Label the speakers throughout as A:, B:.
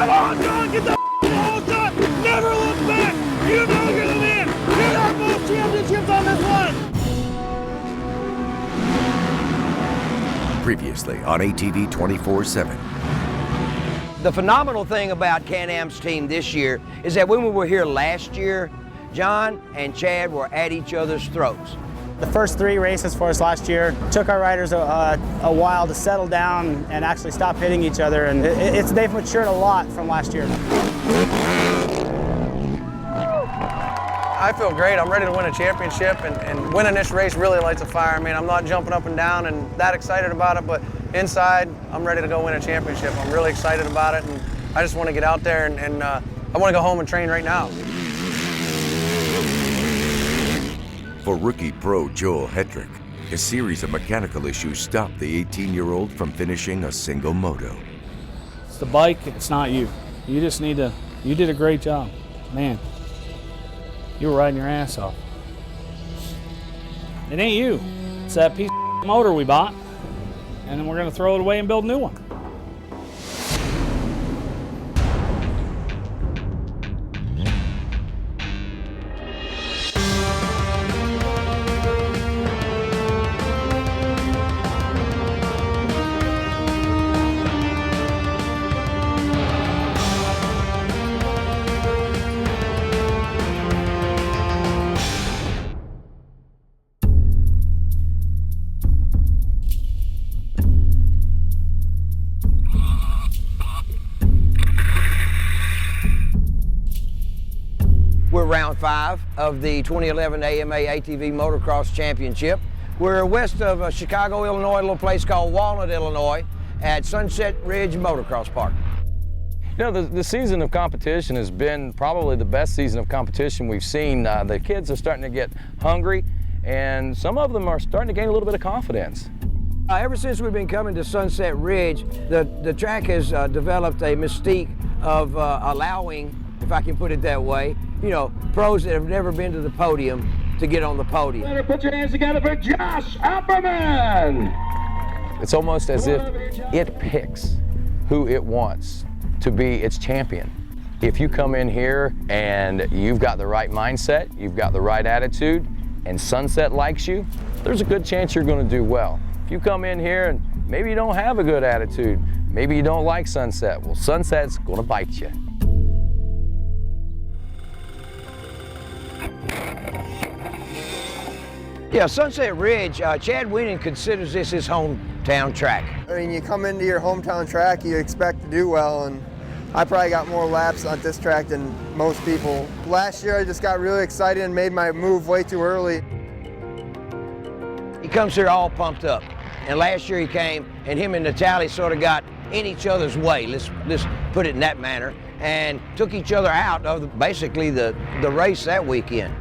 A: Come on, John, get the whole shot. Never look back. You know you're the man. You got both championships on this one.
B: Previously on ATV 24/7.
C: The phenomenal thing about Can-Am's team this year is that when we were here last year, John and Chad were at each other's throats.
D: The first 3 races for us last year took our riders a while to settle down and actually stop hitting each other, and they've matured a lot from last year.
E: I feel great. I'm ready to win a championship, and winning this race really lights a fire. I mean, I'm not jumping up and down and that excited about it, but inside, I'm ready to go win a championship. I'm really excited about it, and I just want to get out there, and I want to go home and train right now.
B: For rookie pro Joel Hetrick, a series of mechanical issues stopped the 18-year-old from finishing a single moto.
F: It's the bike, it's not you. You just need to, you did a great job. Man, you were riding your ass off. It ain't you. It's that piece of motor we bought, and then we're gonna throw it away and build a new one.
C: We're round 5 of the 2011 AMA ATV Motocross Championship. We're west of Chicago, Illinois, a little place called Walnut, Illinois, at Sunset Ridge Motocross Park.
G: You know, the season of competition has been probably the best season of competition we've seen. The kids are starting to get hungry, and some of them are starting to gain a little bit of confidence.
C: Ever since we've been coming to Sunset Ridge, the track has developed a mystique of allowing, if I can put it that way, you know, pros that have never been to the podium to get on the podium.
A: Better put your hands together for Josh Upperman.
G: It's almost as if it picks who it wants to be its champion. If you come in here and you've got the right mindset, you've got the right attitude, and Sunset likes you, there's a good chance you're going to do well. If you come in here and maybe you don't have a good attitude, maybe you don't like Sunset, well, Sunset's going to bite you.
C: Yeah, Sunset Ridge, Chad Wienen considers this his hometown track.
H: I mean, you come into your hometown track, you expect to do well, and I probably got more laps on this track than most people. Last year, I just got really excited and made my move way too early.
C: He comes here all pumped up, and last year he came, and him and Natalie sort of got in each other's way, let's put it in that manner, and took each other out of basically the race that weekend.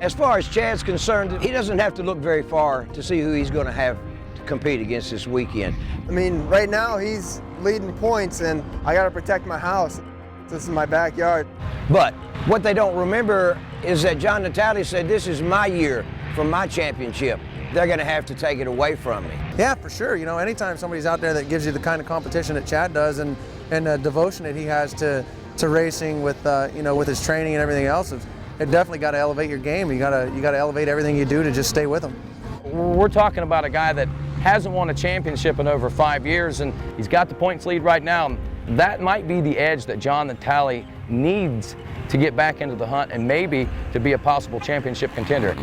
C: As far as Chad's concerned, he doesn't have to look very far to see who he's going to have to compete against this weekend.
H: I mean, right now he's leading points, and I got to protect my house. This is my backyard.
C: But what they don't remember is that John Natale said, this is my year for my championship. They're going to have to take it away from me.
E: Yeah, for sure. You know, anytime somebody's out there that gives you the kind of competition that Chad does, and the devotion that he has to racing with, you know, with his training and everything else, it definitely got to elevate your game. You got to elevate everything you do to just stay with him.
G: We're talking about a guy that hasn't won a championship in over 5 years, and he's got the points lead right now. That might be the edge that John Natale needs to get back into the hunt and maybe to be a possible championship contender.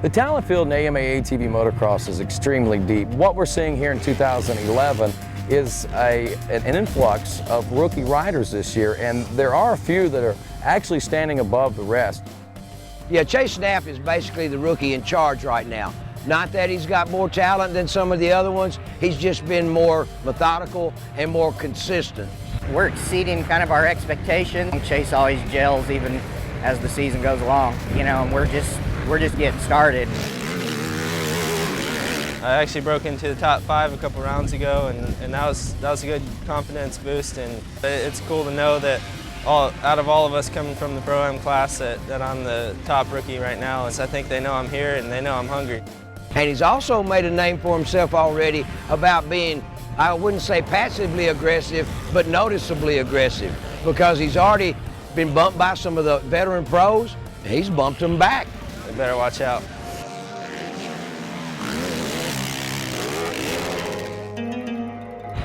G: The talent field in AMA ATV Motocross is extremely deep. What we're seeing here in 2011 is an influx of rookie riders this year, and there are a few that are actually standing above the rest.
C: Yeah, Chase Knapp is basically the rookie in charge right now. Not that he's got more talent than some of the other ones, he's just been more methodical and more consistent.
I: We're exceeding kind of our expectations. Chase always gels even as the season goes along, you know, and we're just getting started.
J: I actually broke into the top 5 a couple rounds ago, and that was a good confidence boost, and it's cool to know that out of all of us coming from the Pro-Am class that I'm the top rookie right now. I think they know I'm here and they know I'm hungry.
C: And he's also made a name for himself already about being, I wouldn't say passively aggressive, but noticeably aggressive, because he's already been bumped by some of the veteran pros. He's bumped them back.
J: They better watch out.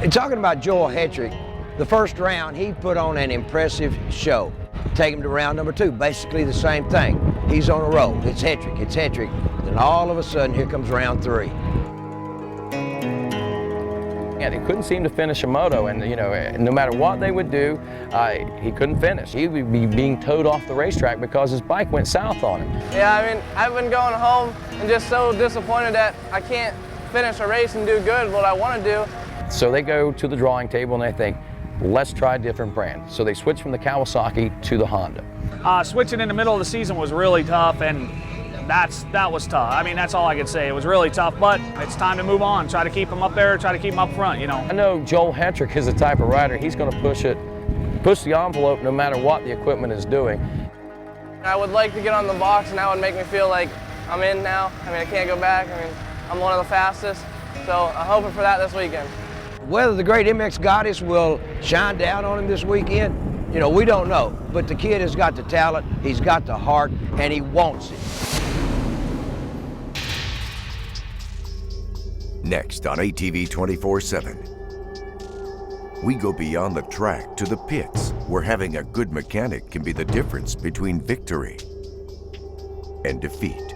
C: And talking about Joel Hetrick, the first round, he put on an impressive show. Take him to round number 2, basically the same thing. He's on a roll. It's Hetrick, it's Hetrick. Then all of a sudden, here comes round 3.
G: And he couldn't seem to finish a moto, and no matter what they would do, he couldn't finish. He would be being towed off the racetrack because his bike went south on him.
E: Yeah, I mean, I've been going home and just so disappointed that I can't finish a race and do good what I want to do.
G: So they go to the drawing table and they think, let's try a different brand. So they switch from the Kawasaki to the Honda.
F: Switching in the middle of the season was really tough, and that was tough. I mean, that's all I could say. It was really tough, but it's time to move on. Try to keep him up there, try to keep him up front,
G: I know Joel Hetrick is the type of rider, he's going to push the envelope no matter what the equipment is doing.
E: I would like to get on the box, and that would make me feel like I'm in now. I mean, I can't go back. I mean, I'm one of the fastest, so I'm hoping for that this weekend.
C: Whether the great MX goddess will shine down on him this weekend, we don't know. But the kid has got the talent, he's got the heart, and he wants it.
B: Next on ATV 24/7, we go beyond the track to the pits, where having a good mechanic can be the difference between victory and defeat.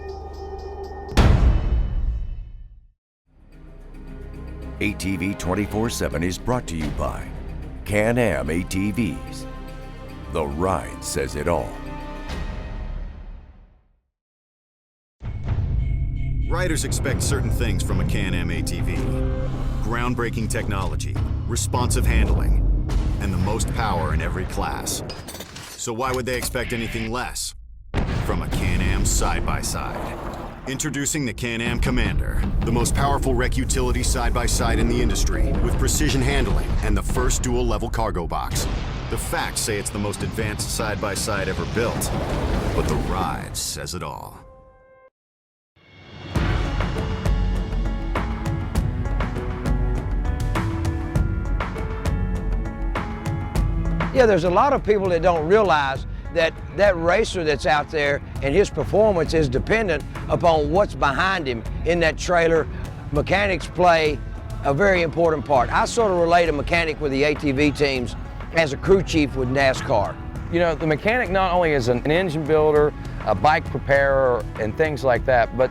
B: ATV 24/7 is brought to you by Can-Am ATVs. The ride says it all.
K: Riders expect certain things from a Can-Am ATV. Groundbreaking technology, responsive handling, and the most power in every class. So why would they expect anything less from a Can-Am side-by-side? Introducing the Can-Am Commander, the most powerful rec utility side-by-side in the industry, with precision handling and the first dual-level cargo box. The facts say it's the most advanced side-by-side ever built, but the ride says it all.
C: Yeah, there's a lot of people that don't realize that that racer that's out there and his performance is dependent upon what's behind him in that trailer. Mechanics play a very important part. I sort of relate a mechanic with the ATV teams as a crew chief with NASCAR.
G: The mechanic not only is an engine builder, a bike preparer, and things like that, but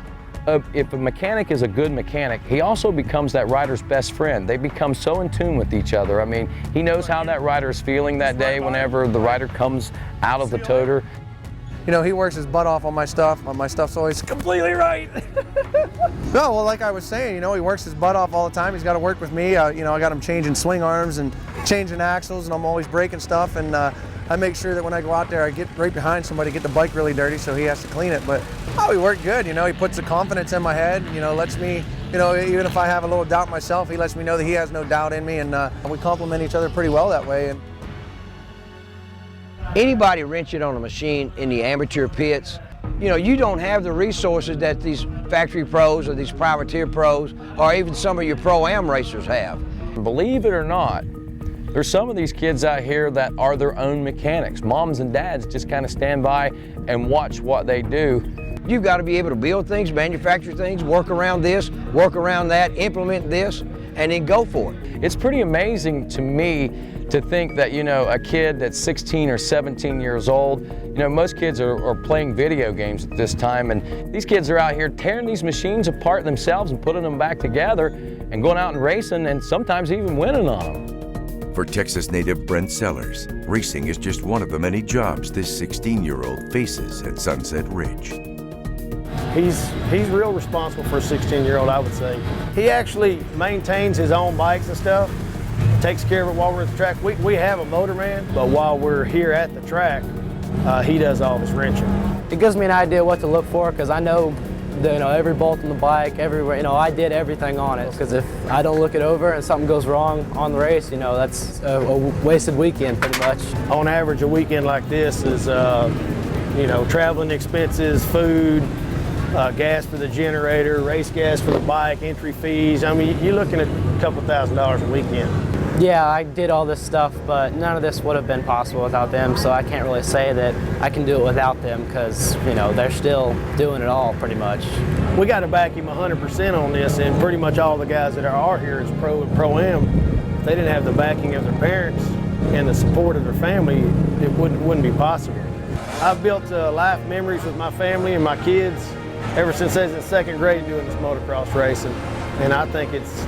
G: if a mechanic is a good mechanic, he also becomes that rider's best friend. They become so in tune with each other. I mean, he knows how that rider is feeling that day whenever the rider comes out of the toter.
E: He works his butt off on my stuff. My stuff's always completely right. No, well, like I was saying, he works his butt off all the time. He's got to work with me. I got him changing swing arms and changing axles, and I'm always breaking stuff. And I make sure that when I go out there, I get right behind somebody, get the bike really dirty, so he has to clean it. But we work good. He puts the confidence in my head. Lets me, even if I have a little doubt myself, he lets me know that he has no doubt in me, and we complement each other pretty well that way. And
C: anybody wrenching on a machine in the amateur pits, you don't have the resources that these factory pros or these privateer pros or even some of your Pro-Am racers have.
G: Believe it or not, there's some of these kids out here that are their own mechanics. Moms and dads just kind of stand by and watch what they do.
C: You've got to be able to build things, manufacture things, work around this, work around that, implement this, and then go for it.
G: It's pretty amazing to me to think that, a kid that's 16 or 17 years old, most kids are playing video games at this time, and these kids are out here tearing these machines apart themselves and putting them back together and going out and racing and sometimes even winning on them.
B: For Texas native Brent Sellers, racing is just one of the many jobs this 16-year-old faces at Sunset Ridge.
L: He's real responsible for a 16-year-old, I would say. He actually maintains his own bikes and stuff, takes care of it while we're at the track. We have a motorman, but while we're here at the track, he does all of his wrenching.
M: It gives me an idea what to look for, because I know every bolt on the bike, everywhere, I did everything on it. Because if I don't look it over and something goes wrong on the race, that's a wasted weekend pretty much.
L: On average, a weekend like this is, traveling expenses, food, gas for the generator, race gas for the bike, entry fees. I mean, you're looking at a couple $1,000s a weekend.
M: Yeah, I did all this stuff, but none of this would have been possible without them, so I can't really say that I can do it without them because, you know, they're still doing it all pretty much.
L: We got to back him 100% on this, and pretty much all the guys that are here is pro and pro-am. If they didn't have the backing of their parents and the support of their family, it wouldn't be possible. I've built life memories with my family and my kids ever since I was in 2nd grade doing this motocross racing, and I think it's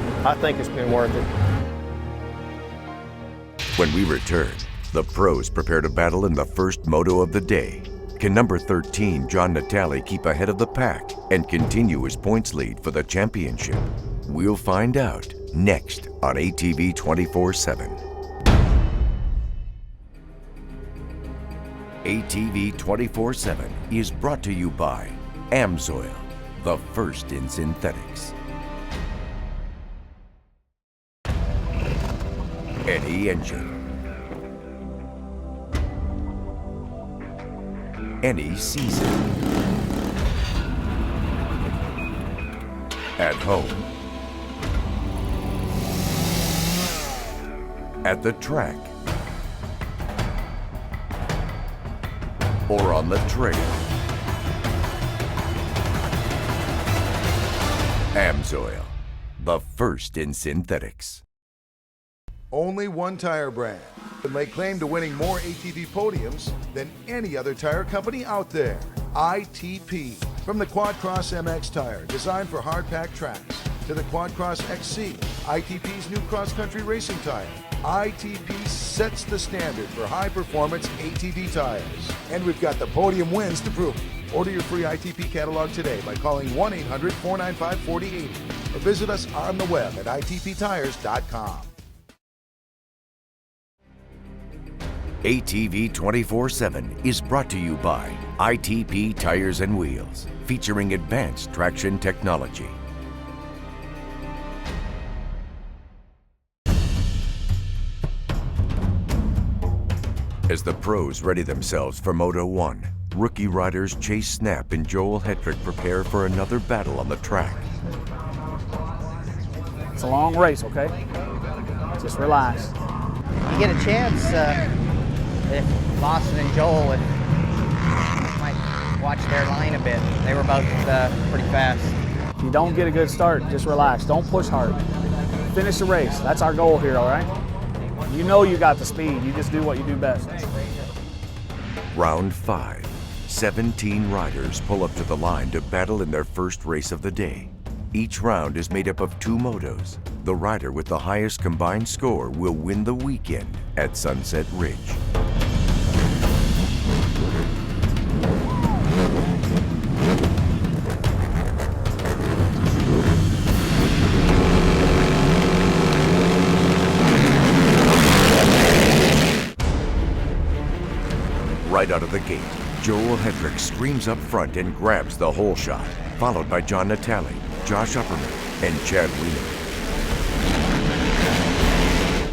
L: been worth it.
B: When we return, the pros prepare to battle in the first moto of the day. Can number 13, John Natale, keep ahead of the pack and continue his points lead for the championship? We'll find out next on ATV 24/7. ATV 24/7 is brought to you by AMSOIL, the first in synthetics. Any engine, any season, at home, at the track, or on the trail. AMSOIL, the first in synthetics.
N: Only one tire brand can lay claim to winning more ATV podiums than any other tire company out there. ITP. From the QuadCross MX tire, designed for hard-packed tracks, to the QuadCross XC, ITP's new cross-country racing tire. ITP sets the standard for high-performance ATV tires. And we've got the podium wins to prove it. Order your free ITP catalog today by calling 1-800-495-4080 or visit us on the web at itptires.com.
B: ATV 24/7 is brought to you by ITP Tires and Wheels, featuring advanced traction technology. As the pros ready themselves for Moto 1, rookie riders Chase Snap and Joel Hetrick prepare for another battle on the track.
F: It's a long race, okay? Just relax.
I: You get a chance if Lawson and Joel might watch their line a bit. They were both pretty fast.
F: If you don't get a good start, just relax. Don't push hard. Finish the race. That's our goal here, all right? You know you got the speed. You just do what you do best.
B: Round 5. 17 riders pull up to the line to battle in their first race of the day. Each round is made up of 2 motos. The rider with the highest combined score will win the weekend at Sunset Ridge. Right out of the gate, Joel Hetrick screams up front and grabs the hole shot, followed by John Natale, Josh Upperman, and Chad Wienen.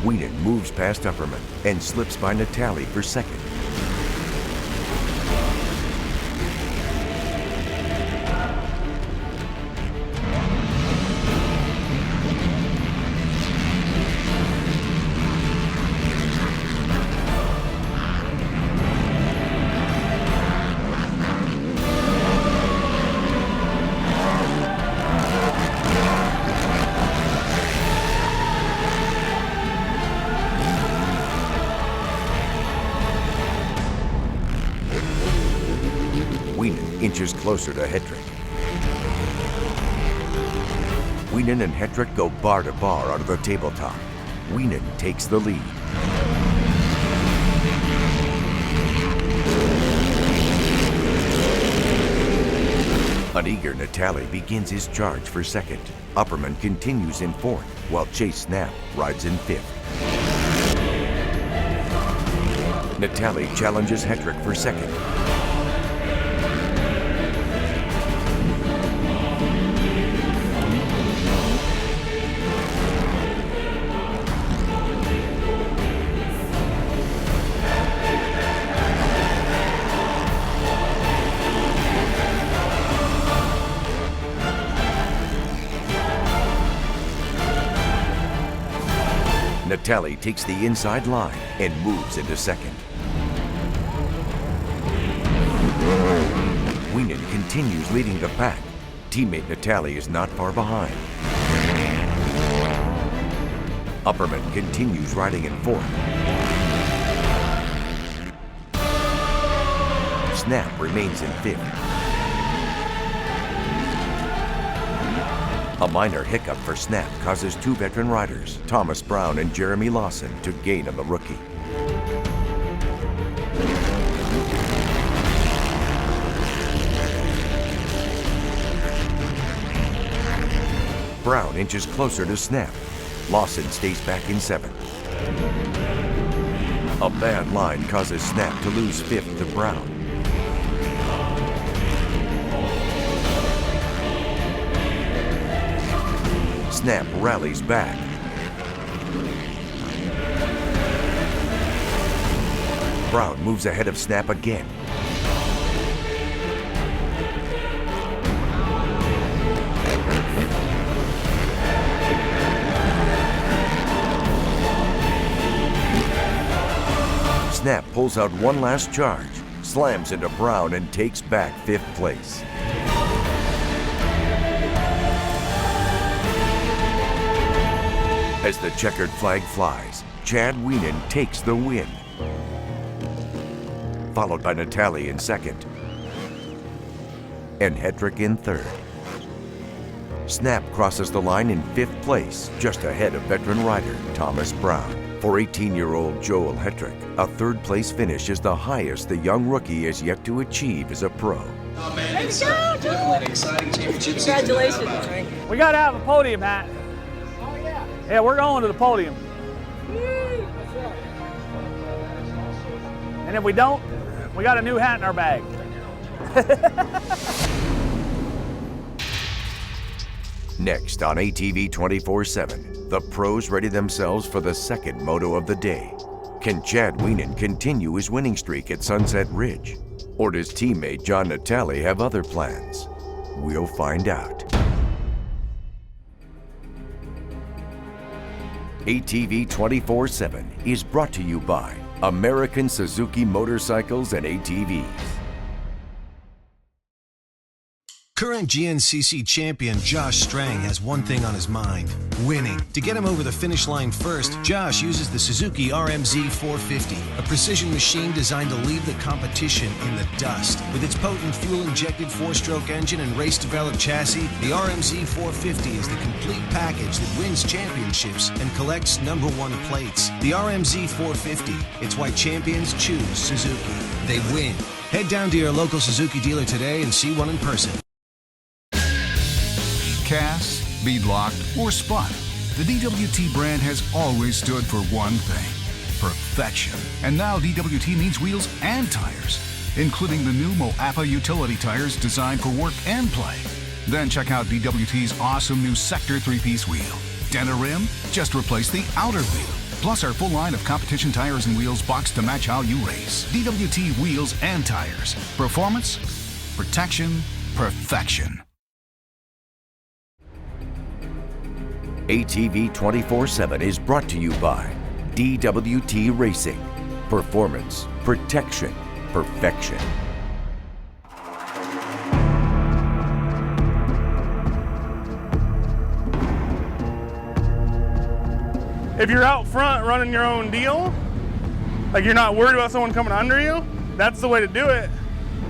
B: Wienen moves past Upperman and slips by Natale for second. Wienen inches closer to Hetrick. Wienen and Hetrick go bar to bar out of the tabletop. Wienen takes the lead. An eager Natale begins his charge for second. Upperman continues in fourth, while Chase Snap rides in fifth. Natale challenges Hetrick for second. Natale takes the inside line and moves into second. Wienen continues leading the pack. Teammate Natale is not far behind. Upperman continues riding in fourth. Snap remains in fifth. A minor hiccup for Snap causes two veteran riders, Thomas Brown and Jeremy Lawson, to gain on the rookie. Brown inches closer to Snap. Lawson stays back in seventh. A bad line causes Snap to lose fifth to Brown. Snap rallies back. Brown moves ahead of Snap again. Snap pulls out one last charge, slams into Brown, and takes back fifth place. As the checkered flag flies, Chad Wienen takes the win, followed by Natale in second and Hetrick in third. Snap crosses the line in fifth place, just ahead of veteran rider Thomas Brown. For 18-year-old Joel Hetrick, a third-place finish is the highest the young rookie has yet to achieve as a pro.
O: Oh man, it's definitely an exciting championship season.
F: Congratulations. We got to have a podium hat. Oh, yeah. Yeah, we're going to the podium. And if we don't, we got a new hat in our bag.
B: Next on ATV 24/7, the pros ready themselves for the second moto of the day. Can Chad Wienen continue his winning streak at Sunset Ridge? Or does teammate John Natale have other plans? We'll find out. ATV 24/7 is brought to you by American Suzuki Motorcycles and ATVs.
P: Current GNCC champion Josh Strang has one thing on his mind: winning. To get him over the finish line first, Josh uses the Suzuki RMZ 450, a precision machine designed to leave the competition in the dust. With its potent fuel-injected four-stroke engine and race-developed chassis, the RMZ 450 is the complete package that wins championships and collects #1 plates. The RMZ 450, it's why champions choose Suzuki. They win. Head down to your local Suzuki dealer today and see one in person.
Q: Cast, beadlocked, or spun, the DWT brand has always stood for one thing: perfection. And now DWT means wheels and tires, including the new Moapa utility tires designed for work and play. Then check out DWT's awesome new Sector 3-piece wheel. Dent a rim? Just replace the outer wheel. Plus our full line of competition tires and wheels boxed to match how you race. DWT wheels and tires. Performance, protection, perfection.
B: ATV 24/7 is brought to you by DWT Racing. Performance, protection, perfection.
R: If you're out front running your own deal, like you're not worried about someone coming under you, that's the way to do it.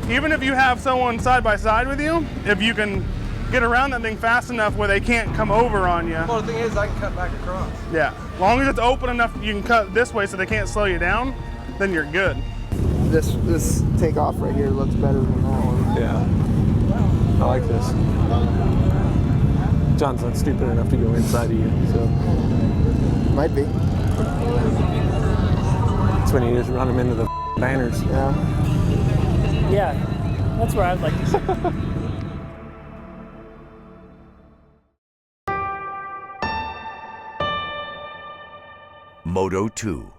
R: Even if you have someone side by side with you, if you can get around that thing fast enough where they can't come over on you.
E: Well, the thing is, I can cut back across.
R: Yeah, as long as it's open enough, you can cut this way so they can't slow you down, then you're good.
H: This takeoff right here looks better than that one.
S: Yeah, I like this. John's not stupid enough to go inside of you, so.
H: Might be.
S: That's when you just run them into the banners.
H: Yeah.
T: Yeah, that's where I'd like to see.
B: Moto 2.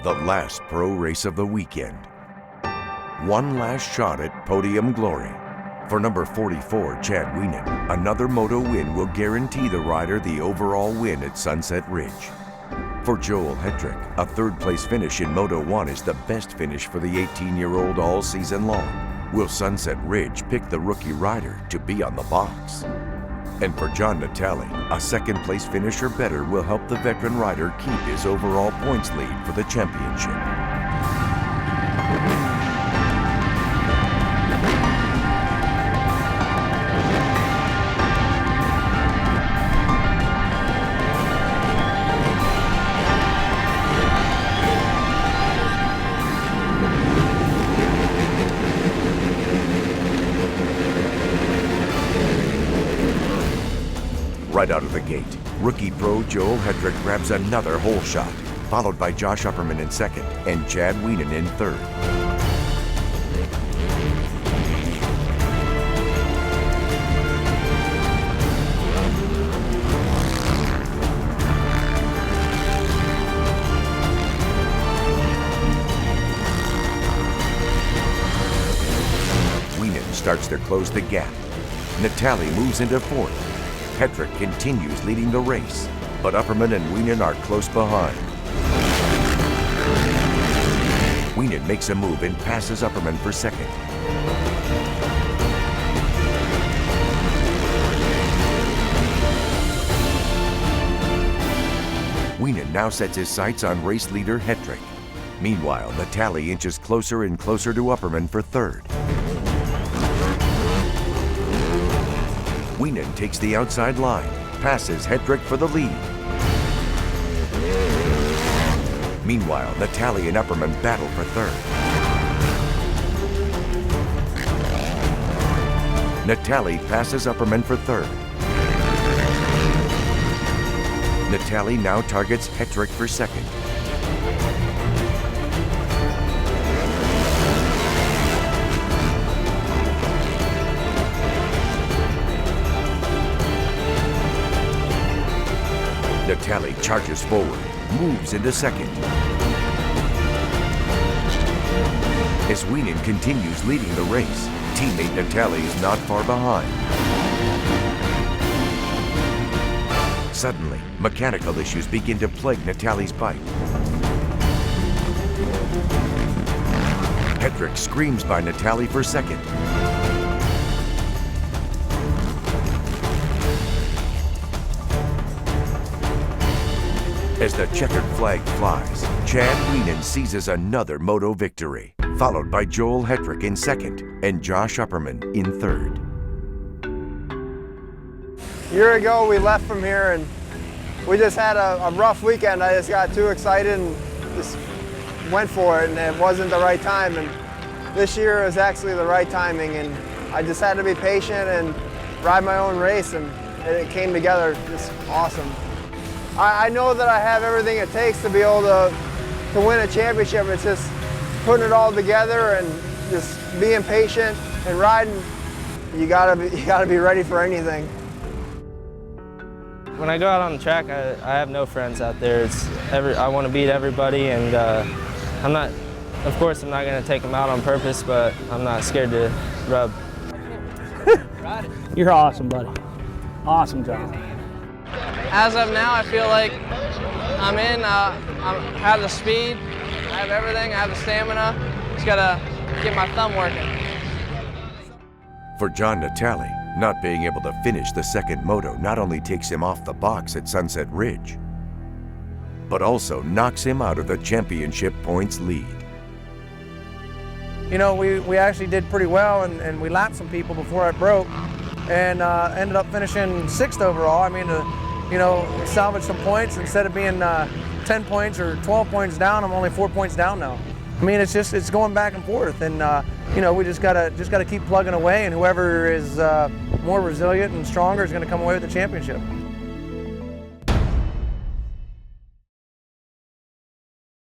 B: The last pro race of the weekend. One last shot at podium glory For number 44, Chad Wienen, another moto win will guarantee the rider the overall win at Sunset Ridge. For Joel Hetrick, a third-place finish in Moto 1 is the best finish for the 18-year-old all season long. Will Sunset Ridge pick the rookie rider to be on the box? And for John Natale, a second-place finish or better will help the veteran rider keep his overall points lead for the championship. Right out of the gate, rookie pro Joel Hetrick grabs another hole shot, followed by Josh Upperman in second and Chad Wienen in third. Wienen starts to close the gap. Natale moves into fourth. Hetrick continues leading the race, but Upperman and Wienen are close behind. Wienen makes a move and passes Upperman for second. Wienen now sets his sights on race leader Hetrick. Meanwhile, Natale inches closer and closer to Upperman for third. Wienen takes the outside line, passes Hetrick for the lead. Meanwhile, Natale and Upperman battle for third. Natale passes Upperman for third. Natale now targets Hetrick for second. Natale charges forward, moves into second. As Wienen continues leading the race, teammate Natale is not far behind. Suddenly, mechanical issues begin to plague Natale's bike. Hetrick screams by Natale for second. As the checkered flag flies, Chad Wienen seizes another moto victory, followed by Joel Hetrick in second and Josh Upperman in third.
H: A year ago, we left from here and we just had a rough weekend. I just got too excited and just went for it, and it wasn't the right time. And this year is actually the right timing, and I just had to be patient and ride my own race, and it came together just awesome. I know that I have everything it takes to be able to win a championship. It's just putting it all together and just being patient and riding. You gotta be ready for anything.
J: When I go out on the track, I have no friends out there. I want to beat everybody, and of course I'm not going to take them out on purpose, but I'm not scared to rub.
T: You're awesome, buddy. Awesome job.
U: As of now, I feel like I'm in. I have the speed, I have everything, I have the stamina. Just gotta get my thumb working.
B: For John Natale, not being able to finish the second moto not only takes him off the box at Sunset Ridge, but also knocks him out of the championship points lead.
E: You know, we actually did pretty well, and we lapped some people before it broke, and ended up finishing 6th overall. I mean, you know, salvage some points. Instead of being 10 points or 12 points down, I'm only 4 points down now. I mean, it's going back and forth, and you know, we just gotta keep plugging away, and whoever is more resilient and stronger is going to come away with the championship.